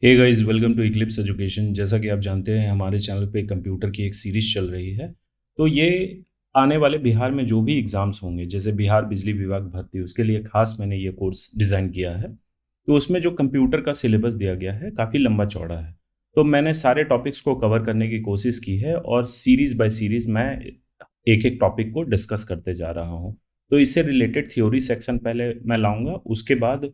Hey guys, welcome to Eclipse Education. जैसा कि आप जानते हैं, हमारे चैनल पे कंप्यूटर की एक सीरीज चल रही है। तो ये आने वाले बिहार में जो भी एग्ज़ाम्स होंगे, जैसे बिहार बिजली विभाग भर्ती, उसके लिए खास मैंने ये कोर्स डिज़ाइन किया है। तो उसमें जो कंप्यूटर का सिलेबस दिया गया है, काफ़ी लंबा चौड़ा है। तो मैंने सारे टॉपिक्स को कवर करने की कोशिश की है और सीरीज़ बाय सीरीज़ मैं एक-एक टॉपिक को डिस्कस करते जा रहा हूँ। तो इससे रिलेटेड थ्योरी सेक्शन पहले मैं लाऊँगा, उसके बाद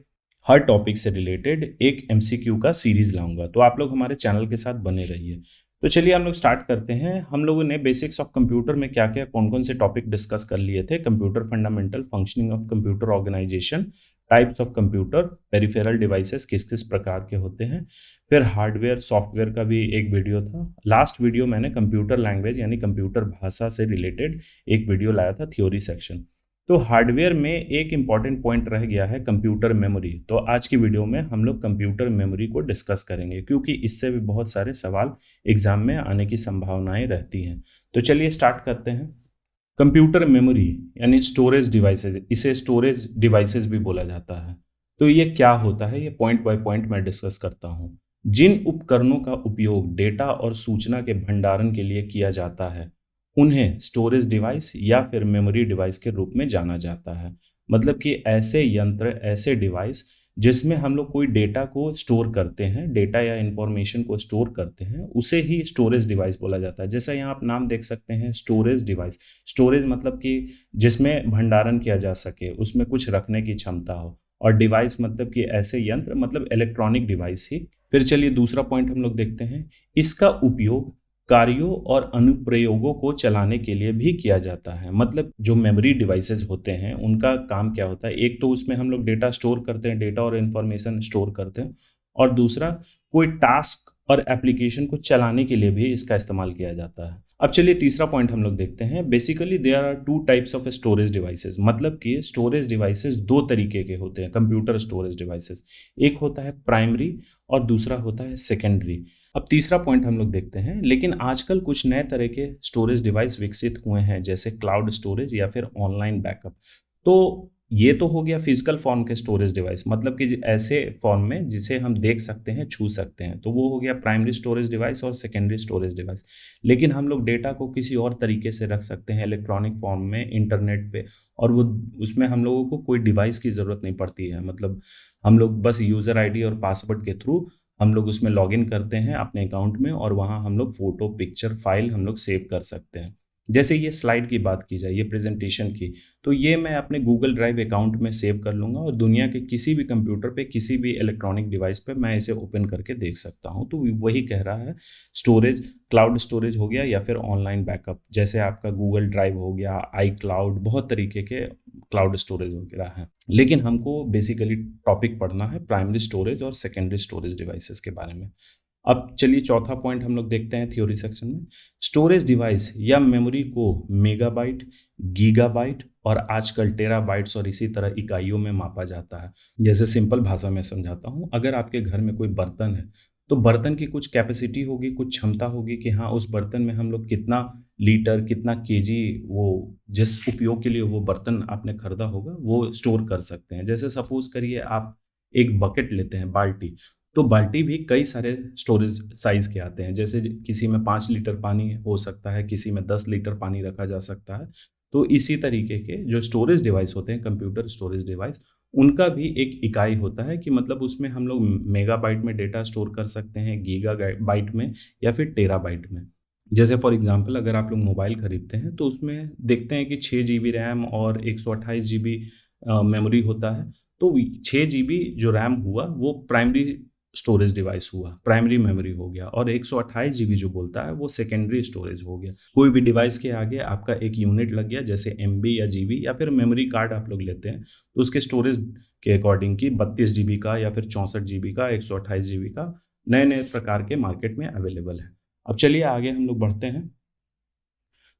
हर टॉपिक से रिलेटेड एक एमसीक्यू का सीरीज लाऊंगा। तो आप लोग हमारे चैनल के साथ बने रहिए। तो चलिए हम लोग स्टार्ट करते हैं। हम लोगों ने बेसिक्स ऑफ कंप्यूटर में क्या क्या कौन कौन से टॉपिक डिस्कस कर लिए थे। Computer fundamental, functioning of computer organisation, types of computer, peripheral devices किस किस प्रकार के होते हैं, फिर हार्डवेयर सॉफ्टवेयर का भी एक वीडियो था। लास्ट वीडियो मैंने कंप्यूटर लैंग्वेज यानी कंप्यूटर भाषा से रिलेटेड एक वीडियो लाया था, थ्योरी सेक्शन। तो हार्डवेयर में एक इम्पॉर्टेंट पॉइंट रह गया है कंप्यूटर मेमोरी। तो आज की वीडियो में हम लोग कंप्यूटर मेमोरी को डिस्कस करेंगे, क्योंकि इससे भी बहुत सारे सवाल एग्जाम में आने की संभावनाएं रहती हैं। तो चलिए स्टार्ट करते हैं। कंप्यूटर मेमोरी यानी स्टोरेज डिवाइसेज, इसे स्टोरेज डिवाइसेज भी बोला जाता है। तो ये क्या होता है, ये पॉइंट बाय पॉइंट मैं डिस्कस करता हूँ। जिन उपकरणों का उपयोग डेटा और सूचना के भंडारण के लिए किया जाता है, उन्हें स्टोरेज डिवाइस या फिर मेमोरी डिवाइस के रूप में जाना जाता है। मतलब कि ऐसे यंत्र, ऐसे डिवाइस जिसमें हम लोग कोई डेटा को स्टोर करते हैं, डेटा या इंफॉर्मेशन को स्टोर करते हैं, उसे ही स्टोरेज डिवाइस बोला जाता है। जैसा यहाँ आप नाम देख सकते हैं, स्टोरेज डिवाइस। स्टोरेज मतलब कि जिसमें भंडारण किया जा सके, उसमें कुछ रखने की क्षमता हो। और डिवाइस मतलब कि ऐसे यंत्र, मतलब इलेक्ट्रॉनिक डिवाइस ही। फिर चलिए दूसरा पॉइंट हम लोग देखते हैं। इसका उपयोग कार्यों और अनुप्रयोगों को चलाने के लिए भी किया जाता है। मतलब जो मेमोरी डिवाइसेज होते हैं, उनका काम क्या होता है, एक तो उसमें हम लोग डेटा स्टोर करते हैं, डेटा और इंफॉर्मेशन स्टोर करते हैं, और दूसरा कोई टास्क और एप्लीकेशन को चलाने के लिए भी इसका इस्तेमाल किया जाता है। अब चलिए तीसरा पॉइंट हम लोग देखते हैं। Basically there are two types of storage devices. मतलब कि स्टोरेज डिवाइसेस दो तरीके के होते हैं, कंप्यूटर स्टोरेज डिवाइसेस। एक होता है प्राइमरी और दूसरा होता है सेकेंडरी। अब तीसरा पॉइंट हम लोग देखते हैं। लेकिन आजकल कुछ नए तरह के स्टोरेज डिवाइस विकसित हुए हैं, जैसे क्लाउड स्टोरेज या फिर ऑनलाइन बैकअप। तो ये तो हो गया फिजिकल फॉर्म के स्टोरेज डिवाइस, मतलब कि ऐसे फॉर्म में जिसे हम देख सकते हैं, छू सकते हैं। तो वो हो गया प्राइमरी स्टोरेज डिवाइस और सेकेंडरी स्टोरेज डिवाइस। लेकिन हम लोग डेटा को किसी और तरीके से रख सकते हैं, इलेक्ट्रॉनिक फॉर्म में, इंटरनेट पे। और वो उसमें हम लोगों को कोई डिवाइस की ज़रूरत नहीं पड़ती है। मतलब हम लोग बस यूज़र आईडी और पासवर्ड के थ्रू हम लोग उसमें लॉगिन करते हैं अपने अकाउंट में, और वहाँ हम लोग फोटो, पिक्चर, फाइल हम लोग सेव कर सकते हैं। जैसे ये स्लाइड की बात की जाए, ये प्रेजेंटेशन की, तो ये मैं अपने गूगल ड्राइव अकाउंट में सेव कर लूँगा और दुनिया के किसी भी कंप्यूटर पे, किसी भी इलेक्ट्रॉनिक डिवाइस पे मैं इसे ओपन करके देख सकता हूँ। तो वही कह रहा है स्टोरेज। क्लाउड स्टोरेज हो गया या फिर ऑनलाइन बैकअप, जैसे आपका गूगल ड्राइव हो गया, आई क्लाउड, बहुत तरीके के क्लाउड स्टोरेज वगैरह हैं। लेकिन हमको बेसिकली टॉपिक पढ़ना है प्राइमरी स्टोरेज और सेकेंडरी स्टोरेज डिवाइसेस के बारे में। अब चलिए चौथा पॉइंट हम लोग देखते हैं थ्योरी सेक्शन में। स्टोरेज डिवाइस या मेमोरी को मेगाबाइट, गीगाबाइट और आजकल टेराबाइट्स और इसी तरह इकाइयों में मापा जाता है। जैसे सिंपल भाषा में समझाता हूँ, अगर आपके घर में कोई बर्तन है, तो बर्तन की कुछ कैपेसिटी होगी, कुछ क्षमता होगी कि हाँ, उस बर्तन में हम लोग कितना लीटर, कितना केजी, वो जिस उपयोग के लिए वो बर्तन आपने खरीदा होगा, वो स्टोर कर सकते हैं। जैसे सपोज करिए आप एक बकेट लेते हैं, बाल्टी। तो बाल्टी भी कई सारे स्टोरेज साइज के आते हैं। जैसे किसी में 5 लीटर पानी हो सकता है, किसी में 10 लीटर पानी रखा जा सकता है। तो इसी तरीके के जो स्टोरेज डिवाइस होते हैं, कंप्यूटर स्टोरेज डिवाइस, उनका भी एक इकाई होता है कि मतलब उसमें हम लोग मेगाबाइट में डेटा स्टोर कर सकते हैं, गीगा बाइट में, या फिर टेराबाइट में। जैसे फॉर एग्जांपल अगर आप लोग मोबाइल खरीदते हैं, तो उसमें देखते हैं कि 6 GB रैम और 128 GB मेमोरी होता है। तो 6 GB जो रैम हुआ, वो प्राइमरी स्टोरेज डिवाइस हुआ, प्राइमरी मेमोरी हो गया, और 128 GB जो बोलता है, वो सेकेंडरी स्टोरेज हो गया। कोई भी डिवाइस के आगे आपका एक यूनिट लग गया, जैसे MB या GB, या फिर मेमोरी कार्ड आप लोग लेते हैं, तो उसके स्टोरेज के अकॉर्डिंग की 32 GB का या फिर 64 GB का, 128 GB का, नए नए प्रकार के मार्केट में अवेलेबल है। अब चलिए आगे हम लोग बढ़ते हैं।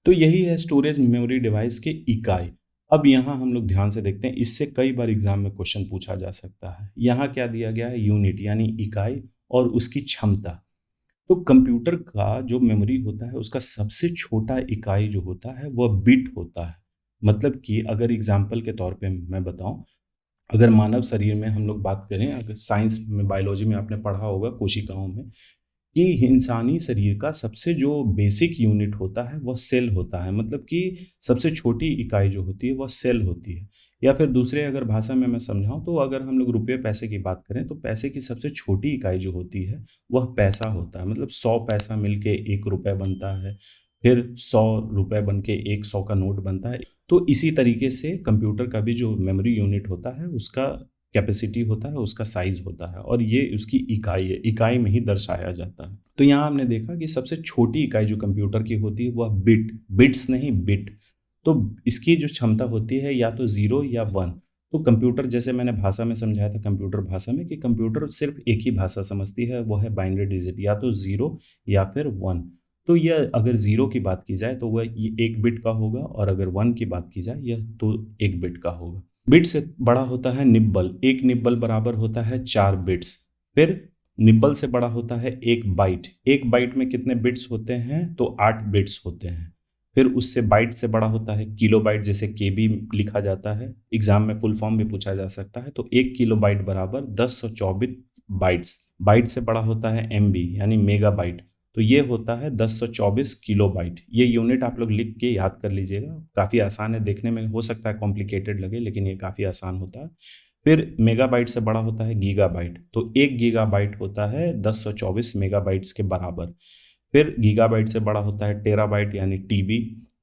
तो यही है स्टोरेज मेमोरी डिवाइस की इकाई। अब यहाँ हम लोग ध्यान से देखते हैं, इससे कई बार एग्जाम में क्वेश्चन पूछा जा सकता है। यहाँ क्या दिया गया है, यूनिट यानी इकाई और उसकी क्षमता। तो कंप्यूटर का जो मेमोरी होता है, उसका सबसे छोटा इकाई जो होता है वह बिट होता है। मतलब कि अगर एग्जाम्पल के तौर पे मैं बताऊं, अगर मानव शरीर में हम लोग बात करें, अगर साइंस में बायोलॉजी में आपने पढ़ा होगा कोशिकाओं में, कि इंसानी शरीर का सबसे जो बेसिक यूनिट होता है वह सेल होता है। मतलब कि सबसे छोटी इकाई जो होती है वह सेल होती है। या फिर दूसरे अगर भाषा में मैं समझाऊं तो अगर हम लोग रुपये पैसे की बात करें तो पैसे की सबसे छोटी इकाई जो होती है वह पैसा होता है। मतलब 100 पैसा मिलके 1 रुपये बनता है, फिर 100 रुपये बन के 100 का नोट बनता है। तो इसी तरीके से कंप्यूटर का भी जो मेमोरी यूनिट होता है उसका कैपेसिटी होता है, उसका साइज होता है, और ये उसकी इकाई है, इकाई में ही दर्शाया जाता है। तो यहाँ हमने देखा कि सबसे छोटी इकाई जो कंप्यूटर की होती है वह बिट्स नहीं, बिट। तो इसकी जो क्षमता होती है या तो 0 या 1। तो कंप्यूटर, जैसे मैंने भाषा में समझाया था कंप्यूटर भाषा में, कि कंप्यूटर सिर्फ एक ही भाषा समझती है, वो है बाइनरी डिजिट, या तो 0 या फिर 1। तो यह अगर 0 की बात की जाए तो वह ये 1 बिट का होगा, और अगर 1 की बात की जाए यह तो 1 बिट का होगा। बिट से बड़ा होता है निब्बल। एक निब्बल बराबर होता है 4 बिट्स। फिर निब्बल से बड़ा होता है 1 बाइट। 1 बाइट में कितने बिट्स होते हैं? तो 8 बिट्स होते हैं। फिर उससे बाइट से बड़ा होता है किलोबाइट, जैसे केबी लिखा जाता है, एग्जाम में फुल फॉर्म भी पूछा जा सकता है। तो 1 किलोबाइट बराबर 1024 बाइट्स। बाइट से बड़ा होता है एमबी यानी मेगाबाइट। तो ये होता है 1024 किलोबाइट। ये यूनिट आप लोग लिख के याद कर लीजिएगा, काफ़ी आसान है, देखने में हो सकता है कॉम्प्लिकेटेड लगे लेकिन ये काफ़ी आसान होता है। फिर मेगाबाइट से बड़ा होता है गीगाबाइट। तो 1 गीगाबाइट होता है 1024 मेगाबाइट्स के बराबर। फिर गीगाबाइट से बड़ा होता है टेराबाइट यानी टीबी।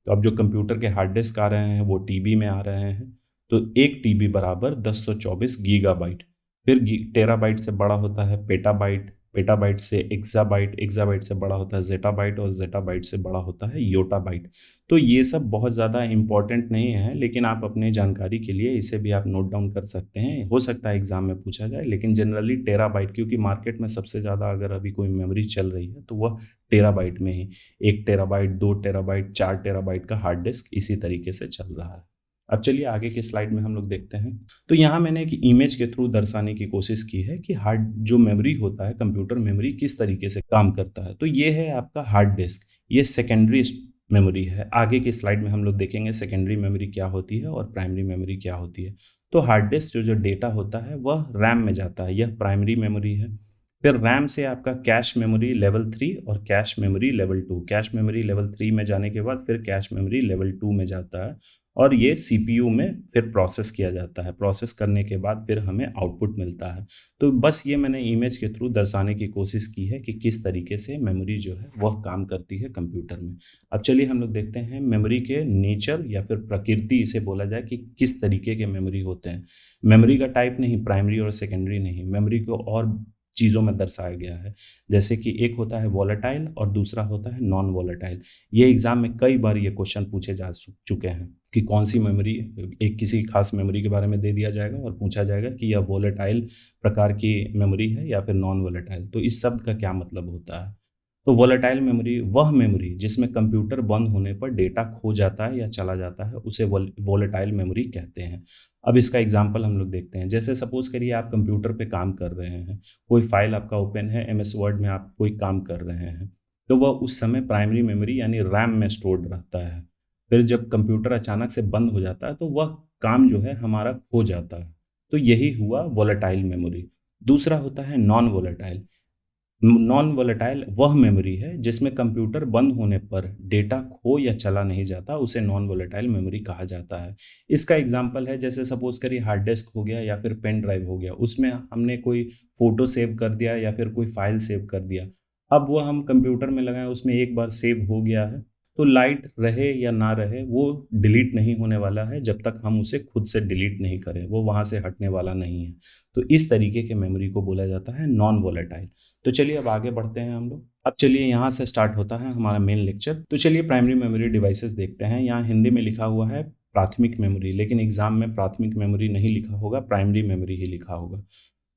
तो अब जो कंप्यूटर के हार्ड डिस्क आ रहे हैं वो टीबी में आ रहे हैं। तो 1 टीबी बराबर 1024 गीगाबाइट। फिर टेराबाइट से बड़ा होता है पेटाबाइट। पेटाबाइट से एक्साबाइट। एक्साबाइट से बड़ा होता है जेटाबाइट, और जेटाबाइट से बड़ा होता है योटाबाइट। तो ये सब बहुत ज़्यादा इंपॉर्टेंट नहीं है, लेकिन आप अपने जानकारी के लिए इसे भी आप नोट डाउन कर सकते हैं, हो सकता है एग्जाम में पूछा जाए। लेकिन जनरली टेराबाइट, क्योंकि मार्केट में सबसे ज़्यादा अगर अभी कोई मेमोरी चल रही है तो वह टेराबाइट में ही, 1 टेराबाइट, 2 टेराबाइट, 4 टेराबाइट का हार्ड डिस्क इसी तरीके से चल रहा है। अब चलिए आगे की स्लाइड में हम लोग देखते हैं। तो यहाँ मैंने एक इमेज के थ्रू दर्शाने की कोशिश की है कि हार्ड जो मेमोरी होता है, कंप्यूटर मेमोरी किस तरीके से काम करता है। तो ये है आपका हार्ड डिस्क, ये सेकेंडरी मेमोरी है। आगे की स्लाइड में हम लोग देखेंगे सेकेंडरी मेमोरी क्या होती है और प्राइमरी मेमोरी क्या होती है। तो हार्ड डिस्क जो जो डेटा होता है वह रैम में जाता है, यह प्राइमरी मेमोरी है। फिर रैम से आपका कैश मेमोरी लेवल 3 और cache memory level 2। Cache memory level 3 में जाने के बाद फिर कैश मेमोरी लेवल 2 में जाता है, और ये सीपीयू में फिर प्रोसेस किया जाता है। प्रोसेस करने के बाद फिर हमें आउटपुट मिलता है। तो बस ये मैंने इमेज के थ्रू दर्शाने की कोशिश की है कि किस तरीके से मेमोरी जो है वह काम करती है कंप्यूटर में। अब चलिए हम लोग देखते हैं मेमोरी के नेचर या फिर प्रकृति इसे बोला जाए कि किस तरीके के मेमोरी होते हैं। मेमोरी का टाइप नहीं, प्राइमरी और सेकेंडरी नहीं, मेमोरी को और चीज़ों में दर्शाया गया है। जैसे कि एक होता है वॉलेटाइल और दूसरा होता है नॉन वॉलेटाइल। ये एग्जाम में कई बार ये क्वेश्चन पूछे जा चुके हैं कि कौन सी मेमोरी, एक किसी खास मेमोरी के बारे में दे दिया जाएगा और पूछा जाएगा कि यह वॉलेटाइल प्रकार की मेमोरी है या फिर नॉन वॉलेटाइल। तो इस शब्द का क्या मतलब होता है? तो वॉलेटाइल मेमोरी वह मेमोरी जिसमें कंप्यूटर बंद होने पर डेटा खो जाता है या चला जाता है, उसे वॉलेटाइल मेमोरी कहते हैं। अब इसका एग्जांपल हम लोग देखते हैं। जैसे सपोज करिए आप कंप्यूटर पे काम कर रहे हैं, कोई फाइल आपका ओपन है, एमएस वर्ड में आप कोई काम कर रहे हैं, तो वह उस समय प्राइमरी मेमोरी यानी रैम में स्टोर्ड रहता है। फिर जब कंप्यूटर अचानक से बंद हो जाता है तो वह काम जो है हमारा खो जाता है। तो यही हुआ वॉलेटाइल मेमोरी। दूसरा होता है नॉन वॉलेटाइल। नॉन वोलेटाइल वह मेमोरी है जिसमें कंप्यूटर बंद होने पर डेटा खो या चला नहीं जाता, उसे नॉन वोलेटाइल मेमोरी कहा जाता है। इसका एग्जांपल है, जैसे सपोज करिए हार्ड डिस्क हो गया या फिर पेन ड्राइव हो गया, उसमें हमने कोई फोटो सेव कर दिया या फिर कोई फाइल सेव कर दिया। अब वो हम कंप्यूटर में लगाएं, उसमें एक बार सेव हो गया है, तो लाइट रहे या ना रहे वो डिलीट नहीं होने वाला है जब तक हम उसे खुद से डिलीट नहीं करें, वो वहाँ से हटने वाला नहीं है। तो इस तरीके के मेमोरी को बोला जाता है नॉन वोलेटाइल। तो चलिए अब आगे बढ़ते हैं हम लोग। अब चलिए यहाँ से स्टार्ट होता है हमारा मेन लेक्चर। तो चलिए प्राइमरी मेमोरी डिवाइसेस देखते हैं। यहाँ हिंदी में लिखा हुआ है प्राथमिक मेमोरी, लेकिन एग्जाम में प्राथमिक मेमोरी नहीं लिखा होगा, प्राइमरी मेमोरी ही लिखा होगा।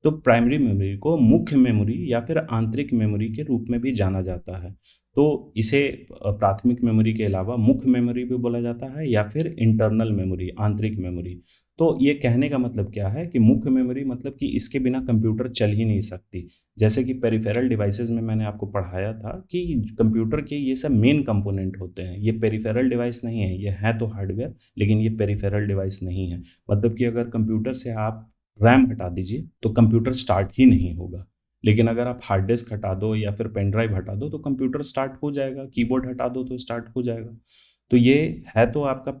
तो प्राइमरी मेमोरी को मुख्य मेमोरी या फिर आंतरिक मेमोरी के रूप में भी जाना जाता है। तो इसे प्राथमिक मेमोरी के अलावा मुख्य मेमोरी भी बोला जाता है या फिर इंटरनल मेमोरी, आंतरिक मेमोरी। तो ये कहने का मतलब क्या है कि मुख्य मेमोरी मतलब कि इसके बिना कंप्यूटर चल ही नहीं सकती। जैसे कि पेरिफेरल डिवाइसेस में मैंने आपको पढ़ाया था कि कंप्यूटर के ये सब मेन कंपोनेंट होते हैं, ये पेरिफेरल डिवाइस नहीं है, ये है तो हार्डवेयर लेकिन ये पेरिफेरल डिवाइस नहीं है। मतलब कि अगर कंप्यूटर से आप रैम हटा दीजिए तो कंप्यूटर स्टार्ट ही नहीं होगा। लेकिन अगर आप हार्ड डिस्क हटा दो या फिर पेन ड्राइव हटा दो तो कंप्यूटर स्टार्ट हो जाएगा, कीबोर्ड हटा दो तो स्टार्ट हो जाएगा। तो ये है तो आपका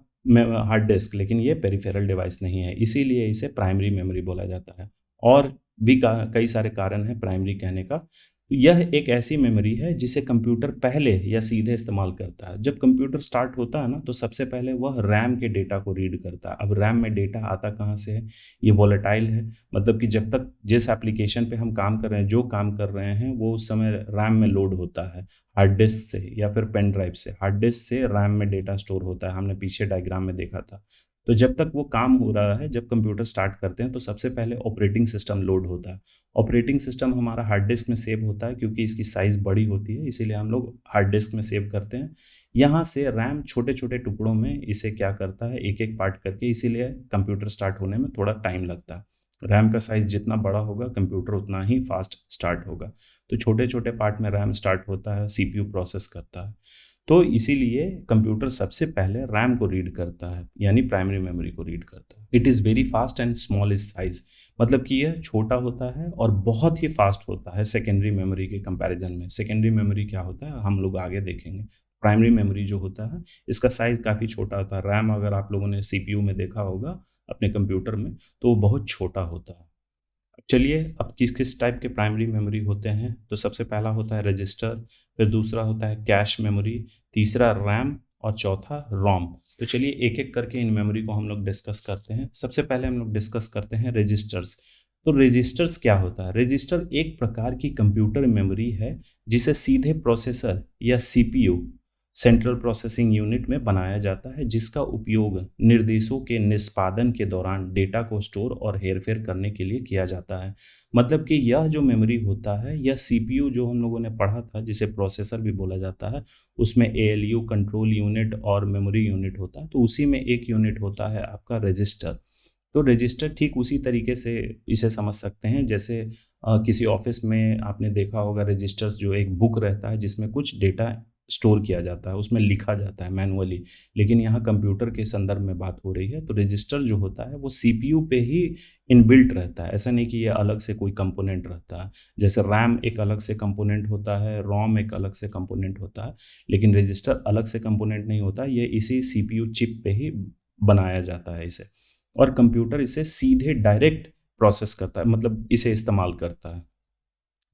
हार्ड डिस्क, लेकिन ये पेरिफेरल डिवाइस नहीं है, इसीलिए इसे प्राइमरी मेमोरी बोला जाता है। और भी कई सारे कारण हैं प्राइमरी कहने का। तो यह एक ऐसी मेमोरी है जिसे कंप्यूटर पहले या सीधे इस्तेमाल करता है। जब कंप्यूटर स्टार्ट होता है ना तो सबसे पहले वह रैम के डेटा को रीड करता है। अब रैम में डेटा आता कहाँ से है? ये वॉलेटाइल है, मतलब कि जब तक जिस एप्लीकेशन पे हम काम कर रहे हैं, जो काम कर रहे हैं, वो उस समय रैम में लोड होता है हार्ड डिस्क से या फिर पेन ड्राइव से। हार्ड डिस्क से रैम में डेटा स्टोर होता है, हमने पीछे डायग्राम में देखा था। तो जब तक वो काम हो रहा है, जब कंप्यूटर स्टार्ट करते हैं तो सबसे पहले ऑपरेटिंग सिस्टम लोड होता है। ऑपरेटिंग सिस्टम हमारा हार्ड डिस्क में सेव होता है, क्योंकि इसकी साइज़ बड़ी होती है, इसीलिए हम लोग हार्ड डिस्क में सेव करते हैं। यहाँ से रैम छोटे छोटे टुकड़ों में इसे क्या करता है, एक एक पार्ट करके, इसीलिए कंप्यूटर स्टार्ट होने में थोड़ा टाइम लगता है। रैम का साइज़ जितना बड़ा होगा कंप्यूटर उतना ही फास्ट स्टार्ट होगा। तो छोटे छोटे पार्ट में रैम स्टार्ट होता है, सीपीयू प्रोसेस करता है। तो इसीलिए कंप्यूटर सबसे पहले रैम को रीड करता है, यानी प्राइमरी मेमोरी को रीड करता है। It is very fast and small is size, मतलब कि यह छोटा होता है और बहुत ही फास्ट होता है सेकेंडरी मेमोरी के कंपैरिजन में। सेकेंडरी मेमोरी क्या होता है हम लोग आगे देखेंगे। प्राइमरी मेमोरी जो होता है इसका साइज़ काफ़ी छोटा होता है। रैम अगर आप लोगों ने सीपीयू में देखा होगा अपने कंप्यूटर में, तो वो बहुत छोटा होता है। चलिए अब किस किस टाइप के प्राइमरी मेमोरी होते हैं। तो सबसे पहला होता है रजिस्टर, फिर दूसरा होता है कैश मेमोरी, तीसरा रैम और चौथा रोम। तो चलिए एक एक करके इन मेमोरी को हम लोग डिस्कस करते हैं। सबसे पहले हम लोग डिस्कस करते हैं रजिस्टर्स। तो रजिस्टर्स क्या होता है? रजिस्टर एक प्रकार की कंप्यूटर मेमोरी है जिसे सीधे प्रोसेसर या सीपीयू, सेंट्रल प्रोसेसिंग यूनिट में बनाया जाता है, जिसका उपयोग निर्देशों के निष्पादन के दौरान डेटा को स्टोर और हेरफेर करने के लिए किया जाता है। मतलब कि यह जो मेमोरी होता है, यह सीपीयू जो हम लोगों ने पढ़ा था, जिसे प्रोसेसर भी बोला जाता है, उसमें एएलयू कंट्रोल यूनिट और मेमोरी यूनिट होता है। तो उसी में एक यूनिट होता है आपका रजिस्टर। तो रजिस्टर ठीक उसी तरीके से इसे समझ सकते हैं जैसे किसी ऑफिस में आपने देखा होगा रजिस्टर्स, जो एक बुक रहता है जिसमें कुछ डेटा स्टोर किया जाता है, उसमें लिखा जाता है मैनुअली। लेकिन यहाँ कंप्यूटर के संदर्भ में बात हो रही है, तो रजिस्टर जो होता है वो सीपीयू पे ही इनबिल्ट रहता है। ऐसा नहीं कि ये अलग से कोई कंपोनेंट रहता है। जैसे रैम एक अलग से कंपोनेंट होता है, रोम एक अलग से कंपोनेंट होता है, लेकिन रजिस्टर अलग से कंपोनेंट नहीं होता। ये इसी सीपीयू चिप पे ही बनाया जाता है इसे, और कंप्यूटर इसे सीधे डायरेक्ट प्रोसेस करता है, मतलब इसे इस्तेमाल करता है।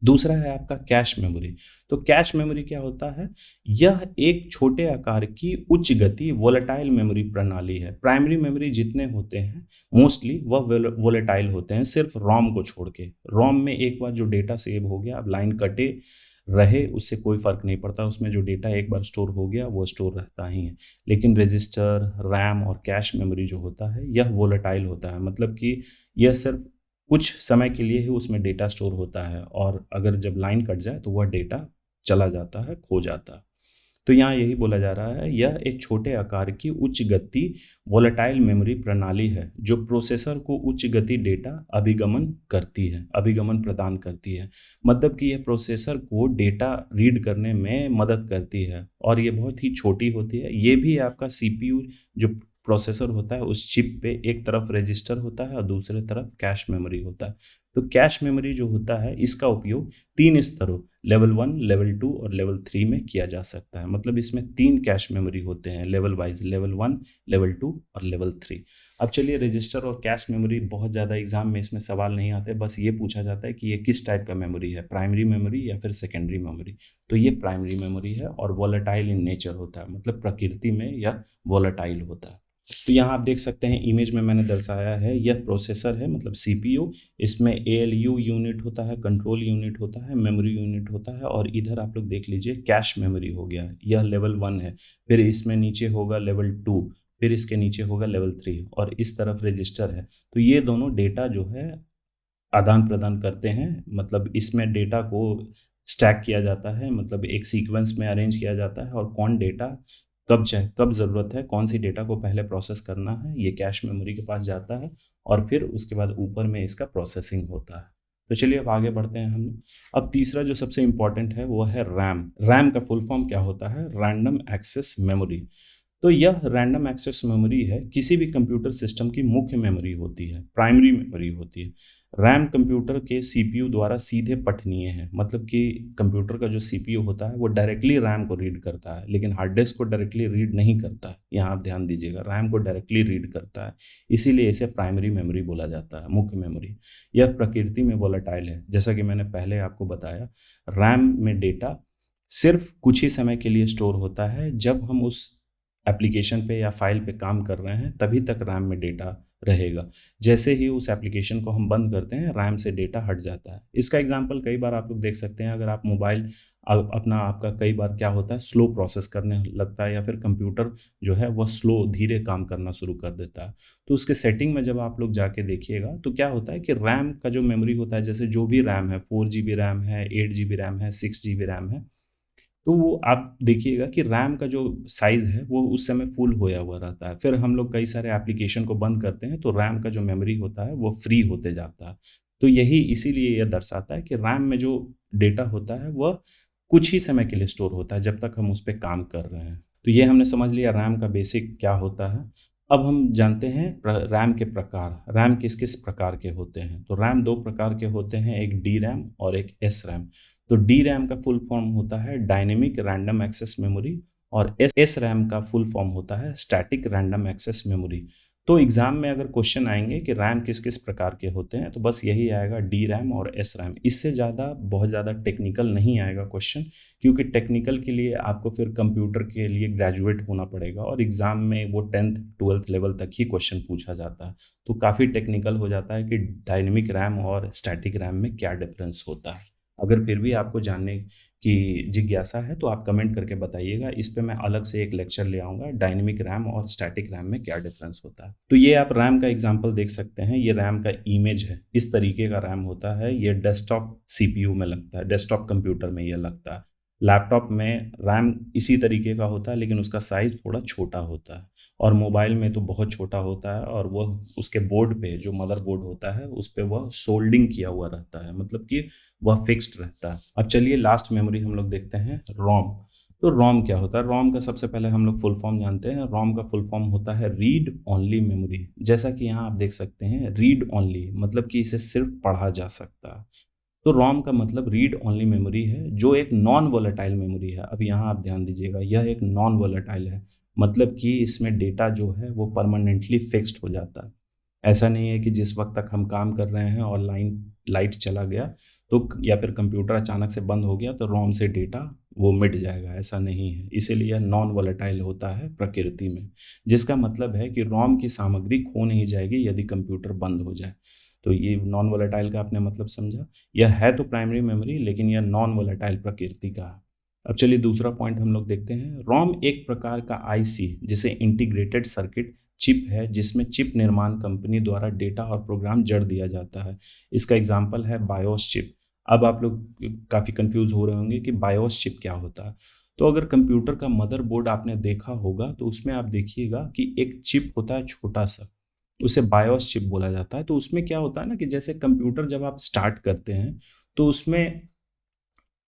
दूसरा है आपका कैश मेमोरी। तो कैश मेमोरी क्या होता है? यह एक छोटे आकार की उच्च गति वोलेटाइल मेमोरी प्रणाली है। प्राइमरी मेमोरी जितने होते हैं मोस्टली वह वोलेटाइल होते हैं, सिर्फ रोम को छोड़ के। रोम में एक बार जो डेटा सेव हो गया, अब लाइन कटे रहे उससे कोई फर्क नहीं पड़ता, उसमें जो डेटा एक बार स्टोर हो गया वो स्टोर रहता ही है। लेकिन रजिस्टर, रैम और कैश मेमोरी जो होता है यह वोलेटाइल होता है, मतलब कि यह सिर्फ कुछ समय के लिए ही उसमें डेटा स्टोर होता है, और अगर जब लाइन कट जाए तो वह डेटा चला जाता है, खो जाता है। तो यहाँ यही बोला जा रहा है, यह एक छोटे आकार की उच्च गति वोलेटाइल मेमोरी प्रणाली है जो प्रोसेसर को उच्च गति डेटा अभिगमन करती है, अभिगमन प्रदान करती है। मतलब कि यह प्रोसेसर को डेटा रीड करने में मदद करती है, और ये बहुत ही छोटी होती है। ये भी आपका सीपीयू जो प्रोसेसर होता है उस चिप पे एक तरफ रजिस्टर होता है और दूसरे तरफ कैश मेमोरी होता है। तो कैश मेमोरी जो होता है इसका उपयोग 3 स्तरों, लेवल 1, लेवल 2 और लेवल 3 में किया जा सकता है। मतलब इसमें 3 कैश मेमोरी होते हैं लेवल वाइज, लेवल 1, लेवल 2 और लेवल 3। अब चलिए रजिस्टर और कैश मेमोरी, बहुत ज़्यादा एग्जाम में इसमें सवाल नहीं आते, बस ये पूछा जाता है कि ये किस टाइप का मेमोरी है, प्राइमरी मेमोरी या फिर सेकेंडरी मेमोरी। तो ये प्राइमरी मेमोरी है और वॉलेटाइल इन नेचर होता है, मतलब प्रकृति में यह वॉलेटाइल होता है। तो यहाँ आप देख सकते हैं इमेज में मैंने दर्शाया है, यह प्रोसेसर है मतलब सीपीयू। इसमें एएलयू यूनिट होता है, कंट्रोल यूनिट होता है, मेमोरी यूनिट होता है, और इधर आप लोग देख लीजिए कैश मेमोरी हो गया, यह लेवल 1 है। फिर इसमें नीचे होगा लेवल 2, फिर इसके नीचे होगा लेवल 3, और इस तरफ रजिस्टर है। तो ये दोनों डेटा जो है आदान प्रदान करते हैं, मतलब इसमें डेटा को स्टैक किया जाता है, मतलब एक सीक्वेंस में अरेंज किया जाता है, और कौन डेटा कब चाहे, कब ज़रूरत है, कौन सी डेटा को पहले प्रोसेस करना है, ये कैश मेमोरी के पास जाता है, और फिर उसके बाद ऊपर में इसका प्रोसेसिंग होता है। तो चलिए अब आगे बढ़ते हैं हम लोग। अब तीसरा जो सबसे इम्पॉर्टेंट है वो है रैम। रैम का फुल फॉर्म क्या होता है? Random access memory. तो यह रैंडम एक्सेस मेमोरी है, किसी भी कंप्यूटर सिस्टम की मुख्य मेमोरी होती है, प्राइमरी मेमोरी होती है। रैम कंप्यूटर के सीपीयू द्वारा सीधे पठनीय है, मतलब कि कंप्यूटर का जो सीपीयू होता है वो डायरेक्टली रैम को रीड करता है, लेकिन हार्ड डिस्क को डायरेक्टली रीड नहीं करता है। यहाँ आप ध्यान दीजिएगा, रैम को डायरेक्टली रीड करता है, इसीलिए इसे प्राइमरी मेमोरी बोला जाता है, मुख्य मेमोरी। यह प्रकृति में वोलेटाइल है, जैसा कि मैंने पहले आपको बताया। रैम में डेटा सिर्फ कुछ ही समय के लिए स्टोर होता है। जब हम उस एप्लीकेशन पे या फाइल पे काम कर रहे हैं तभी तक रैम में डेटा रहेगा। जैसे ही उस एप्लीकेशन को हम बंद करते हैं, रैम से डेटा हट जाता है। इसका एग्जांपल कई बार आप लोग देख सकते हैं, अगर आप मोबाइल अपना आपका कई बार क्या होता है, स्लो प्रोसेस करने लगता है, या फिर कंप्यूटर जो है वह स्लो धीरे काम करना शुरू कर देता है। तो उसके सेटिंग में जब आप लोग जाके देखिएगा तो क्या होता है कि रैम का जो मेमोरी होता है, जैसे जो भी रैम है, 4 GB रैम है, 8 GB रैम है, 6 GB रैम है, तो वो आप देखिएगा कि रैम का जो साइज़ है वो उस समय फुल होया हुआ रहता है। फिर हम लोग कई सारे एप्लीकेशन को बंद करते हैं तो रैम का जो मेमोरी होता है वो फ्री होते जाता है। तो यही इसीलिए यह दर्शाता है कि रैम में जो डेटा होता है वह कुछ ही समय के लिए स्टोर होता है जब तक हम उस पे काम कर रहे हैं। तो ये हमने समझ लिया रैम का बेसिक क्या होता है। अब हम जानते हैं रैम के प्रकार। रैम किस किस प्रकार के होते हैं? तो रैम 2 प्रकार के होते हैं, एक डी रैम और एक एस रैम। तो डी रैम का फुल फॉर्म होता है डायनेमिक रैंडम एक्सेस मेमोरी, और एस रैम का फुल फॉर्म होता है स्टैटिक रैंडम एक्सेस मेमोरी। तो एग्जाम में अगर क्वेश्चन आएंगे कि रैम किस किस प्रकार के होते हैं, तो बस यही आएगा, डी रैम और एस रैम। इससे ज़्यादा बहुत ज़्यादा टेक्निकल नहीं आएगा क्वेश्चन, क्योंकि टेक्निकल के लिए आपको फिर कंप्यूटर के लिए ग्रेजुएट होना पड़ेगा, और एग्जाम में वो 10th 12th लेवल तक ही क्वेश्चन पूछा जाता है। तो काफ़ी टेक्निकल हो जाता है कि डायनेमिक रैम और स्टैटिक रैम में क्या डिफरेंस होता है। अगर फिर भी आपको जानने की जिज्ञासा है तो आप कमेंट करके बताइएगा। इस पे मैं अलग से एक लेक्चर ले आऊँगा, डायनेमिक रैम और स्टैटिक रैम में क्या डिफरेंस होता है। तो ये आप रैम का एग्जांपल देख सकते हैं, ये रैम का इमेज है। इस तरीके का रैम होता है, ये डेस्कटॉप सीपीयू में लगता है, डेस्कटॉप कंप्यूटर में ये लगता है। लैपटॉप में रैम इसी तरीके का होता है, लेकिन उसका साइज़ थोड़ा छोटा होता है, और मोबाइल में तो बहुत छोटा होता है, और वह उसके बोर्ड पे जो मदर बोर्ड होता है उस पे वह सोल्डिंग किया हुआ रहता है, मतलब कि वह फिक्स्ड रहता है। अब चलिए लास्ट मेमोरी हम लोग देखते हैं, रोम। तो रोम क्या होता है? रोम का सबसे पहले हम लोग फुल फॉर्म जानते हैं। रोम का फुल फॉर्म होता है रीड ओनली मेमोरी। जैसा कि यहाँ आप देख सकते हैं, रीड ओनली मतलब कि इसे सिर्फ पढ़ा जा सकता है। तो रोम का मतलब रीड ओनली मेमोरी है, जो एक नॉन वोलेटाइल मेमोरी है। अब यहाँ आप ध्यान दीजिएगा, यह एक नॉन वोलेटाइल है, मतलब कि इसमें डेटा जो है वो परमानेंटली फिक्स्ड हो जाता है। ऐसा नहीं है कि जिस वक्त तक हम काम कर रहे हैं और लाइट चला गया तो, या फिर कंप्यूटर अचानक से बंद हो गया तो रोम से डेटा वो मिट जाएगा, ऐसा नहीं है। इसीलिए यह नॉन वोलेटाइल होता है प्रकृति में, जिसका मतलब है कि रोम की सामग्री खो नहीं जाएगी यदि कंप्यूटर बंद हो जाए। तो ये नॉन वोलेटाइल का आपने मतलब समझा। यह है तो प्राइमरी मेमोरी, लेकिन यह नॉन वोलेटाइल प्रकृति का है। अब चलिए दूसरा पॉइंट हम लोग देखते हैं। रोम एक प्रकार का आईसी, जिसे इंटीग्रेटेड सर्किट चिप है, जिसमें चिप निर्माण कंपनी द्वारा डेटा और प्रोग्राम जड़ दिया जाता है। इसका एग्जाम्पल है बायोस चिप। अब आप लोग काफ़ी कंफ्यूज हो रहे होंगे कि बायोस चिप क्या होता है। तो अगर कंप्यूटर का मदरबोर्ड आपने देखा होगा तो उसमें आप देखिएगा कि एक चिप होता है छोटा सा, उसे बायोस चिप बोला जाता है। तो उसमें क्या होता है ना, कि जैसे कंप्यूटर जब आप स्टार्ट करते हैं तो उसमें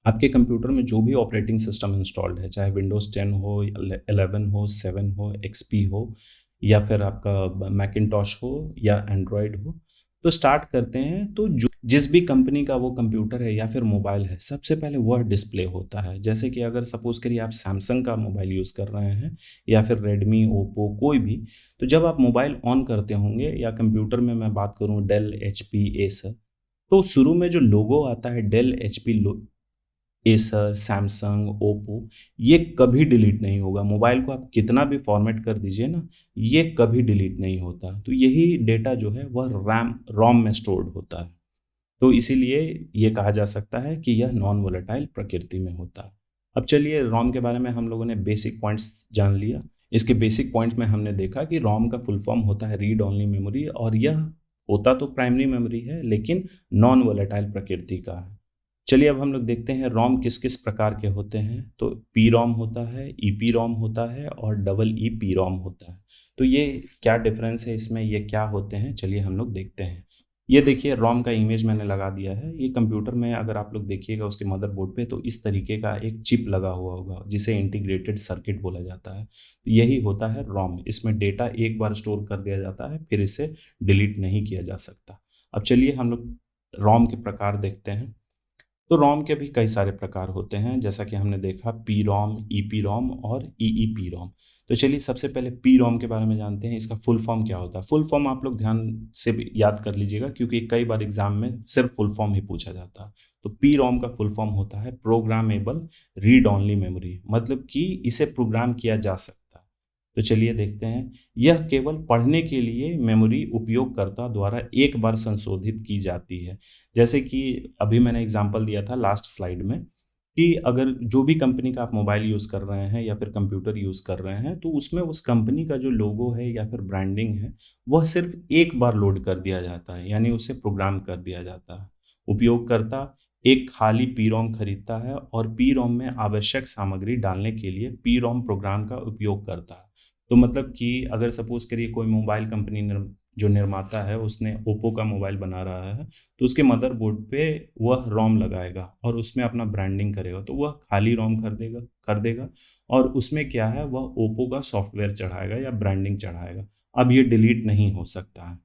आपके कंप्यूटर में जो भी ऑपरेटिंग सिस्टम इंस्टॉल्ड है, चाहे विंडोज़ 10 हो, 11 हो, 7 हो, एक्सपी हो, या फिर आपका मैकिन्टॉश हो या एंड्रॉयड हो, तो स्टार्ट करते हैं तो जो जिस भी कंपनी का वो कंप्यूटर है या फिर मोबाइल है, सबसे पहले वह डिस्प्ले होता है। जैसे कि अगर सपोज करिए आप सैमसंग का मोबाइल यूज़ कर रहे हैं, या फिर रेडमी, ओप्पो, कोई भी, तो जब आप मोबाइल ऑन करते होंगे, या कंप्यूटर में मैं बात करूं डेल, एचपी, एसर, तो शुरू में जो लोगो आता है Dell, HP, Acer, Samsung, Oppo, ये कभी डिलीट नहीं होगा। मोबाइल को आप कितना भी फॉर्मेट कर दीजिए ना, ये कभी डिलीट नहीं होता। तो यही डेटा जो है वह रोम में स्टोर्ड होता है। तो इसीलिए ये कहा जा सकता है कि यह नॉन वोलेटाइल प्रकृति में होता है। अब चलिए रोम के बारे में हम लोगों ने बेसिक पॉइंट्स जान लिया। इसके बेसिक पॉइंट्स में हमने देखा कि रोम का फुल फॉर्म होता है रीड ओनली मेमोरी, और यह होता तो प्राइमरी मेमोरी है, लेकिन नॉन वोलेटाइल प्रकृति का है। चलिए अब हम लोग देखते हैं रोम किस किस प्रकार के होते हैं। तो पी रोम होता है, ईपी रोम होता है, और डबल ई पी रोम होता है। तो ये क्या डिफरेंस है इसमें, ये क्या होते हैं, चलिए हम लोग देखते हैं। ये देखिए रोम का इमेज मैंने लगा दिया है। ये कंप्यूटर में अगर आप लोग देखिएगा उसके मदरबोर्ड पे तो इस तरीके का एक चिप लगा हुआ होगा जिसे इंटीग्रेटेड सर्किट बोला जाता है। यही होता है रोम। इसमें डेटा एक बार स्टोर कर दिया जाता है, फिर इसे डिलीट नहीं किया जा सकता। अब चलिए हम लोग रोम के प्रकार देखते हैं। तो रोम के भी कई सारे प्रकार होते हैं, जैसा कि हमने देखा P ROM, E P ROM और ई पी रोम। तो चलिए सबसे पहले पी रोम के बारे में जानते हैं। इसका फुल फॉर्म क्या होता है? फुल फॉर्म आप लोग ध्यान से भी याद कर लीजिएगा, क्योंकि कई बार एग्जाम में सिर्फ फुल फॉर्म ही पूछा जाता है। तो पी रोम का फुल फॉर्म होता है प्रोग्रामेबल रीड ओनली मेमोरी, मतलब कि इसे प्रोग्राम किया जा सकता है। तो चलिए देखते हैं। यह केवल पढ़ने के लिए मेमोरी उपयोगकर्ता द्वारा एक बार संशोधित की जाती है। जैसे कि अभी मैंने एग्जांपल दिया था लास्ट स्लाइड में कि अगर जो भी कंपनी का आप मोबाइल यूज़ कर रहे हैं या फिर कंप्यूटर यूज़ कर रहे हैं, तो उसमें उस कंपनी का जो लोगो है या फिर ब्रांडिंग है, वह सिर्फ एक बार लोड कर दिया जाता है, यानी उसे प्रोग्राम कर दिया जाता है। उपयोगकर्ता एक खाली पी रोम खरीदता है और पी रोम में आवश्यक सामग्री डालने के लिए पी रोम प्रोग्राम का उपयोग करता है। तो मतलब कि अगर सपोज करिए कोई मोबाइल कंपनी जो निर्माता है उसने ओप्पो का मोबाइल बना रहा है, तो उसके मदरबोर्ड पे वह रोम लगाएगा और उसमें अपना ब्रांडिंग करेगा, तो वह खाली रोम कर देगा और उसमें क्या है, वह ओप्पो का सॉफ्टवेयर चढ़ाएगा या ब्रांडिंग चढ़ाएगा। अब ये डिलीट नहीं हो सकता है।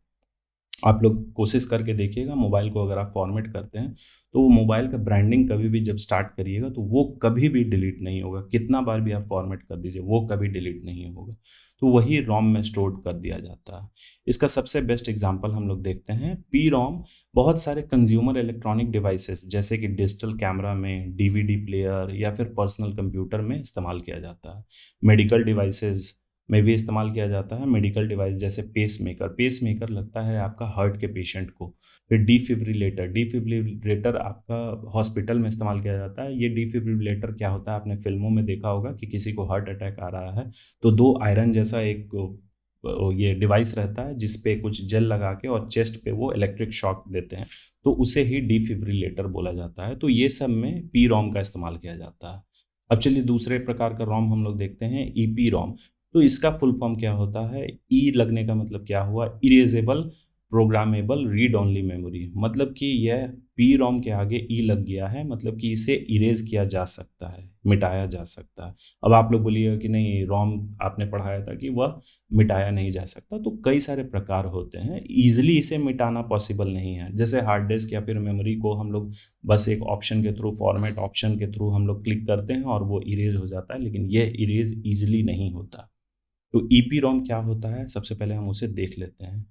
आप लोग कोशिश करके देखिएगा, मोबाइल को अगर आप फॉर्मेट करते हैं तो वो मोबाइल का ब्रांडिंग कभी भी जब स्टार्ट करिएगा तो वो कभी भी डिलीट नहीं होगा। कितना बार भी आप फॉर्मेट कर दीजिए वो कभी डिलीट नहीं होगा। तो वही रोम में स्टोर कर दिया जाता है। इसका सबसे बेस्ट एग्जांपल हम लोग देखते हैं। पी रोम बहुत सारे कंज्यूमर इलेक्ट्रॉनिक डिवाइसेस जैसे कि डिजिटल कैमरा में, डीवीडी प्लेयर या फिर पर्सनल कंप्यूटर में इस्तेमाल किया जाता है। मेडिकल डिवाइसेस में भी इस्तेमाल किया जाता है। मेडिकल डिवाइस जैसे पेसमेकर लगता है आपका हार्ट के पेशेंट को। फिर डिफिब्रिलेटर आपका हॉस्पिटल में इस्तेमाल किया जाता है। ये डिफिब्रिलेटर क्या होता है, आपने फिल्मों में देखा होगा कि किसी को हार्ट अटैक आ रहा है तो दो आयरन जैसा एक ये डिवाइस रहता है जिस पे कुछ जेल लगा के और चेस्ट पे वो इलेक्ट्रिक शॉक देते हैं, तो उसे ही डिफिब्रिलेटर बोला जाता है। तो ये सब में पी रोम का इस्तेमाल किया जाता है। अब चलिए दूसरे प्रकार का रोम हम लोग देखते हैं, ईपी रोम। तो इसका फुल फॉर्म क्या होता है? ई लगने का मतलब क्या हुआ? Erasable programmable read only memory. मतलब कि यह पी रोम के आगे ई लग गया है, मतलब कि इसे इरेज किया जा सकता है, मिटाया जा सकता है। अब आप लोग बोलिएगा कि नहीं, रोम आपने पढ़ाया था कि वह मिटाया नहीं जा सकता। तो कई सारे प्रकार होते हैं, ईजिली इसे मिटाना पॉसिबल नहीं है। जैसे हार्ड डिस्क या फिर मेमोरी को हम लोग बस एक ऑप्शन के थ्रू, फॉर्मेट ऑप्शन के थ्रू हम लोग क्लिक करते हैं और वो इरेज हो जाता है, लेकिन यह इरेज ईजिली नहीं होता। तो ईपी रोम क्या होता है, सबसे पहले हम उसे देख लेते हैं।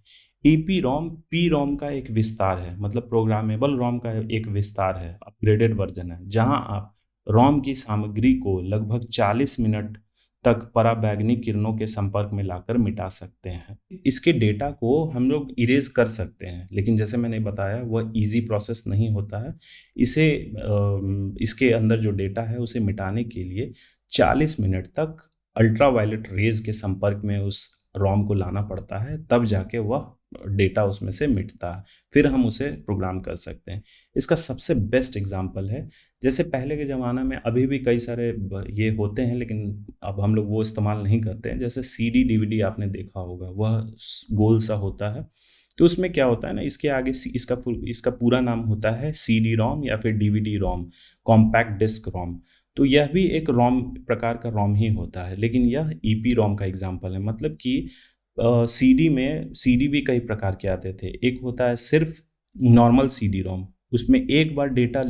ईपी रोम पी रोम का एक विस्तार है, मतलब प्रोग्रामेबल रोम का एक विस्तार है, अपग्रेडेड वर्जन है, जहां आप रोम की सामग्री को लगभग 40 मिनट तक पराबैंगनी किरणों के संपर्क में लाकर मिटा सकते हैं। इसके डेटा को हम लोग इरेज कर सकते हैं, लेकिन जैसे मैंने बताया वह इजी प्रोसेस नहीं होता है। इसे इसके अंदर जो डेटा है उसे मिटाने के लिए 40 मिनट तक अल्ट्रावायलेट रेज के संपर्क में उस रोम को लाना पड़ता है, तब जाके वह डेटा उसमें से मिटता है, फिर हम उसे प्रोग्राम कर सकते हैं। इसका सबसे बेस्ट एग्जांपल है, जैसे पहले के ज़माना में, अभी भी कई सारे ये होते हैं लेकिन अब हम लोग वो इस्तेमाल नहीं करते हैं। जैसे सीडी डीवीडी आपने देखा होगा, वह गोल सा होता है। तो उसमें क्या होता है ना, इसके आगे इसका पूरा नाम होता है सीडी रोम या फिर डीवीडी रोम, कॉम्पैक्ट डिस्क रोम। तो यह भी एक रोम प्रकार का रोम ही होता है, लेकिन यह ईपी रोम का एग्जाम्पल है। मतलब कि सीडी भी कई प्रकार के आते थे। एक होता है सिर्फ नॉर्मल सीडी रोम, उसमें एक बार डेटा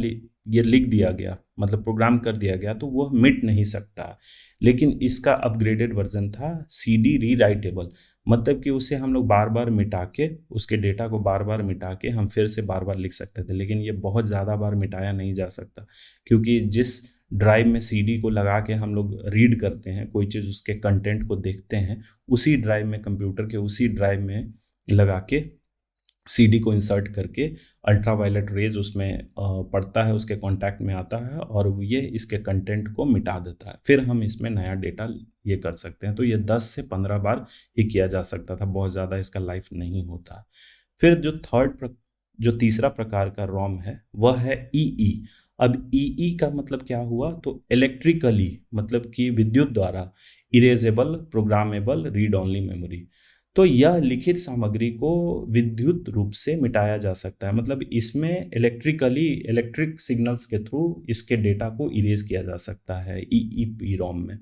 ये लिख दिया गया, मतलब प्रोग्राम कर दिया गया, तो वह मिट नहीं सकता। लेकिन इसका अपग्रेडेड वर्जन था सीडी रीराइटेबल, मतलब कि उसे हम लोग बार बार मिटा के, उसके डेटा को बार बार मिटा के हम फिर से बार बार लिख सकते थे। लेकिन ये बहुत ज़्यादा बार मिटाया नहीं जा सकता, क्योंकि जिस ड्राइव में सीडी को लगा के हम लोग रीड करते हैं कोई चीज़, उसके कंटेंट को देखते हैं, उसी ड्राइव में, कंप्यूटर के उसी ड्राइव में लगा के सीडी को इंसर्ट करके अल्ट्रावायलेट रेज उसमें पड़ता है, उसके कांटेक्ट में आता है और ये इसके कंटेंट को मिटा देता है। फिर हम इसमें नया डेटा ये कर सकते हैं। तो ये 10 से 15 बार ही किया जा सकता था, बहुत ज़्यादा इसका लाइफ नहीं होता। फिर जो तीसरा प्रकार का रोम है वह है ईई। अब ईई का मतलब क्या हुआ, तो इलेक्ट्रिकली, मतलब कि विद्युत द्वारा erasable programmable read only memory. तो यह लिखित सामग्री को विद्युत रूप से मिटाया जा सकता है, मतलब इसमें इलेक्ट्रिक सिग्नल्स के थ्रू इसके डेटा को इरेज किया जा सकता है ईईपी रोम में।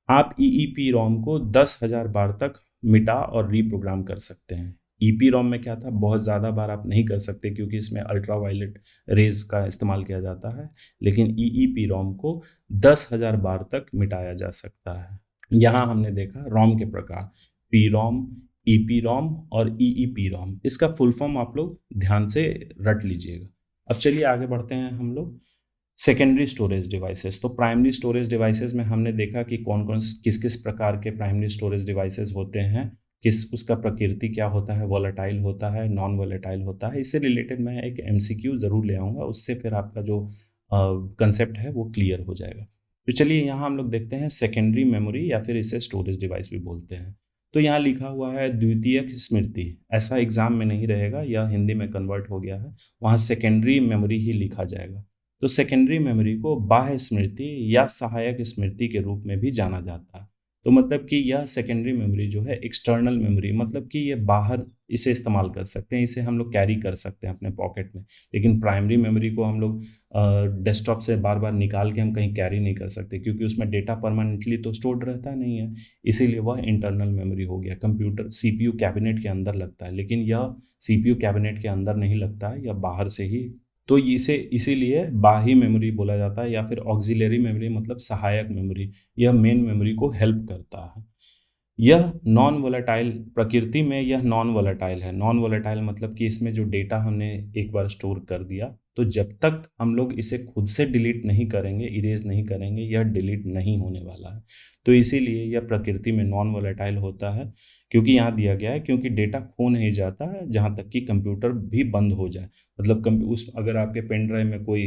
आप ईईपी रोम को 10,000 बार तक मिटा और रीप्रोग्राम कर सकते हैं। ईपी रोम में क्या था, बहुत ज़्यादा बार आप नहीं कर सकते क्योंकि इसमें अल्ट्रावायलेट रेज का इस्तेमाल किया जाता है, लेकिन ईईपी रोम को 10,000 बार तक मिटाया जा सकता है। यहाँ हमने देखा रोम के प्रकार, पी रोम, ईपी रोम और ईईपी रोम। इसका फुल फॉर्म आप लोग ध्यान से रट लीजिएगा। अब चलिए आगे बढ़ते हैं हम लोग सेकेंडरी स्टोरेज डिवाइसेस। तो प्राइमरी स्टोरेज डिवाइसेस में हमने देखा कि कौन कौन किस किस प्रकार के प्राइमरी स्टोरेज डिवाइसेस होते हैं, उसका प्रकृति क्या होता है, वॉलेटाइल होता है, नॉन वॉलेटाइल होता है। इससे रिलेटेड मैं एक एमसीक्यू ज़रूर ले आऊँगा, उससे फिर आपका जो कंसेप्ट है वो क्लियर हो जाएगा। तो चलिए यहाँ हम लोग देखते हैं सेकेंडरी मेमोरी, या फिर इसे स्टोरेज डिवाइस भी बोलते हैं। तो यहाँ लिखा हुआ है द्वितीयक स्मृति, ऐसा एग्जाम में नहीं रहेगा, यह हिंदी में कन्वर्ट हो गया है, वहाँ सेकेंडरी मेमोरी ही लिखा जाएगा। तो सेकेंडरी मेमोरी को बाह्य स्मृति या सहायक स्मृति के रूप में भी जाना जाता है। तो मतलब कि यह सेकेंडरी मेमोरी जो है एक्सटर्नल मेमोरी, मतलब कि ये बाहर इसे इस्तेमाल कर सकते हैं, इसे हम लोग कैरी कर सकते हैं अपने पॉकेट में। लेकिन प्राइमरी मेमोरी को हम लोग डेस्कटॉप से बार बार निकाल के हम कहीं कैरी नहीं कर सकते, क्योंकि उसमें डेटा परमानेंटली तो स्टोर्ड रहता नहीं है, इसीलिए वह इंटरनल मेमोरी हो गया। कंप्यूटर सीपीयू कैबिनेट के अंदर लगता है, लेकिन यह सीपीयू कैबिनेट के अंदर नहीं लगता है, यह बाहर से ही। तो इसे इसीलिए बाह्य मेमोरी बोला जाता है, या फिर ऑक्सिलरी मेमोरी, मतलब सहायक मेमोरी। यह मेन मेमोरी को हेल्प करता है। यह नॉन वोलेटाइल, प्रकृति में यह नॉन वोलेटाइल है। नॉन वोलेटाइल मतलब कि इसमें जो डेटा हमने एक बार स्टोर कर दिया, तो जब तक हम लोग इसे खुद से डिलीट नहीं करेंगे, इरेज नहीं करेंगे, यह डिलीट नहीं होने वाला है। तो इसीलिए यह प्रकृति में नॉन वोलेटाइल होता है, क्योंकि यहाँ दिया गया है क्योंकि डेटा खो नहीं जाता है जहाँ तक कि कंप्यूटर भी बंद हो जाए। मतलब अगर आपके पेन ड्राइव में कोई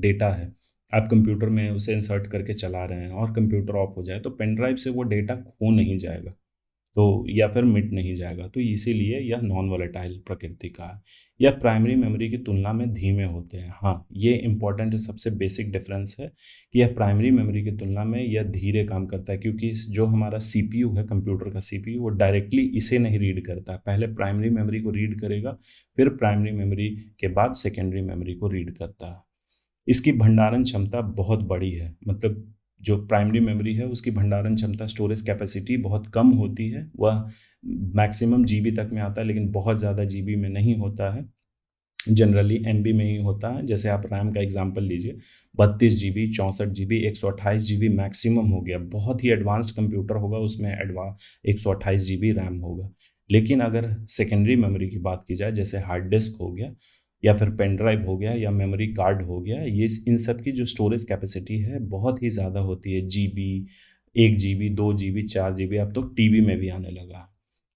डेटा है, आप कंप्यूटर में उसे इंसर्ट करके चला रहे हैं और कंप्यूटर ऑफ हो जाए, तो पेन ड्राइव से वो डेटा खो नहीं जाएगा, तो या फिर मिट नहीं जाएगा। तो इसीलिए यह नॉन वोलेटाइल प्रकृति का है। यह प्राइमरी मेमोरी की तुलना में धीमे होते हैं। हाँ, ये इंपॉर्टेंट सबसे बेसिक डिफरेंस है कि यह प्राइमरी मेमोरी की तुलना में यह धीरे काम करता है, क्योंकि जो हमारा सीपीयू है, कंप्यूटर का सीपीयू, वो डायरेक्टली इसे नहीं रीड करता। पहले प्राइमरी मेमोरी को रीड करेगा, फिर प्राइमरी मेमोरी के बाद सेकेंडरी मेमोरी को रीड करता है। इसकी भंडारण क्षमता बहुत बड़ी है, मतलब जो प्राइमरी मेमोरी है उसकी भंडारण क्षमता, स्टोरेज कैपेसिटी बहुत कम होती है। वह मैक्सिमम जीबी तक में आता है, लेकिन बहुत ज़्यादा जीबी में नहीं होता है, जनरली एमबी में ही होता है। जैसे आप रैम का एग्जांपल लीजिए, 32 GB, 64 GB, 128 GB मैक्सिमम हो गया। बहुत ही एडवांस्ड कंप्यूटर होगा, उसमें 128 GB रैम होगा। लेकिन अगर सेकेंडरी मेमोरी की बात की जाए, जैसे हार्ड डिस्क हो गया, या फिर पेन ड्राइव हो गया, या मेमोरी कार्ड हो गया, ये इन सब की जो स्टोरेज कैपेसिटी है बहुत ही ज़्यादा होती है। जीबी, 1 GB, 2 GB, 4 GB, अब तो टीबी में भी आने लगा।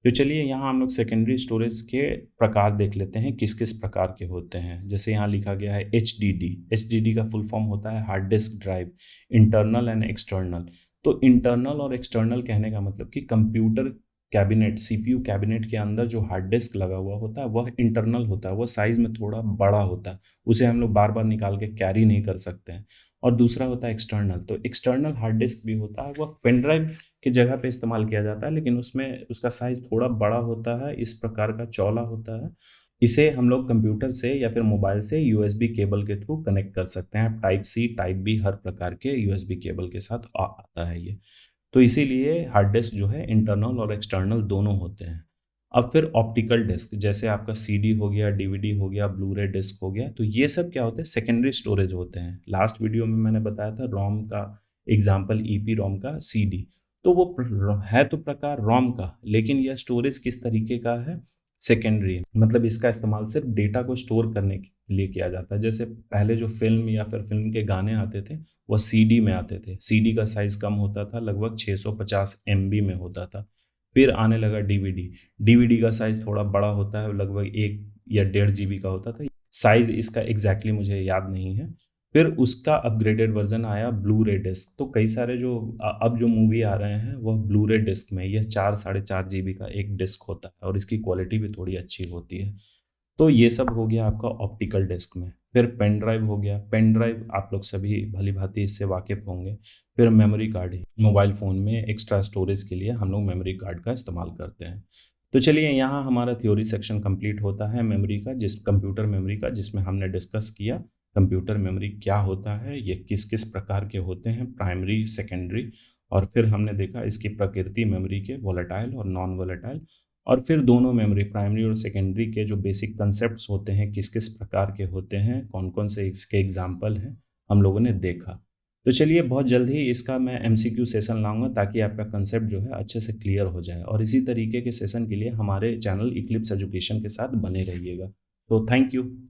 तो चलिए यहाँ हम लोग सेकेंडरी स्टोरेज के प्रकार देख लेते हैं, किस किस प्रकार के होते हैं। जैसे यहाँ लिखा गया है एचडीडी। एचडीडी का फुल फॉर्म होता है hard disk drive, internal and external. तो इंटरनल और एक्सटर्नल कहने का मतलब कि कंप्यूटर कैबिनेट, सीपीयू कैबिनेट के अंदर जो हार्ड डिस्क लगा हुआ होता है वह इंटरनल होता है, वह साइज में थोड़ा बड़ा होता है, उसे हम लोग बार बार निकाल के कैरी नहीं कर सकते हैं। और दूसरा होता है एक्सटर्नल। तो एक्सटर्नल हार्ड डिस्क भी होता है, वह पेन ड्राइव की जगह पे इस्तेमाल किया जाता है, लेकिन उसमें उसका साइज थोड़ा बड़ा होता है, इस प्रकार का चौड़ा होता है। इसे हम लोग कंप्यूटर से या फिर मोबाइल से यूएसबी केबल के थ्रू कनेक्ट कर सकते हैं। टाइप सी, टाइप बी, हर प्रकार के यूएसबी केबल के साथ आता है ये। तो इसीलिए हार्ड डिस्क जो है इंटरनल और एक्सटर्नल दोनों होते हैं। अब फिर ऑप्टिकल डिस्क, जैसे आपका सीडी हो गया, डीवीडी हो गया, ब्लूरे डिस्क हो गया, तो ये सब क्या होते हैं, सेकेंडरी स्टोरेज होते हैं। लास्ट वीडियो में मैंने बताया था रोम का एग्जाम्पल, ईपी रोम का सीडी। तो वो है तो प्रकार रोम का, लेकिन यह स्टोरेज किस तरीके का है, सेकेंडरी। मतलब इसका इस्तेमाल सिर्फ डेटा को स्टोर करने के लिए किया जाता है। जैसे पहले जो फिल्म या फिर फिल्म के गाने आते थे वह सीडी में आते थे। सीडी का साइज कम होता था, लगभग 650 MB में होता था। फिर आने लगा डीवीडी। डीवीडी का साइज थोड़ा बड़ा होता है, लगभग 1 या 1.5 GB का होता था। साइज इसका एग्जैक्टली मुझे याद नहीं है। फिर उसका अपग्रेडेड वर्जन आया ब्लू रे डिस्क। तो कई सारे जो अब जो मूवी आ रहे हैं वह ब्लू रे डिस्क में, यह 4-4.5 GB का एक डिस्क होता है और इसकी क्वालिटी भी थोड़ी अच्छी होती है। तो ये सब हो गया आपका ऑप्टिकल डिस्क में। फिर पेन ड्राइव हो गया, पेन ड्राइव आप लोग सभी भली-भाँति इससे वाकिफ़ होंगे। फिर मेमोरी कार्ड, मोबाइल फ़ोन में एक्स्ट्रा स्टोरेज के लिए हम लोग मेमोरी कार्ड का इस्तेमाल करते हैं। तो चलिए यहाँ हमारा थ्योरी सेक्शन कंप्लीट होता है मेमोरी का, कंप्यूटर मेमोरी का, जिसमें हमने डिस्कस किया कंप्यूटर मेमोरी क्या होता है, ये किस-किस प्रकार के होते हैं, प्राइमरी, सेकेंडरी, और फिर हमने देखा इसकी प्रकृति मेमोरी के वोलेटाइल और नॉन वोलेटाइल, और फिर दोनों मेमोरी प्राइमरी और सेकेंडरी के जो बेसिक कंसेप्ट्स होते हैं किस-किस प्रकार के होते हैं, कौन-कौन से इसके एग्जाम्पल हैं, हम लोगों ने देखा। तो चलिए बहुत जल्द ही इसका मैं एमसीक्यू सेशन लाऊँगा ताकि आपका कंसेप्ट जो है अच्छे से क्लियर हो जाए, और इसी तरीके के सेशन के लिए हमारे चैनल इक्लिप्स एजुकेशन के साथ बने रहिएगा। तो थैंक यू।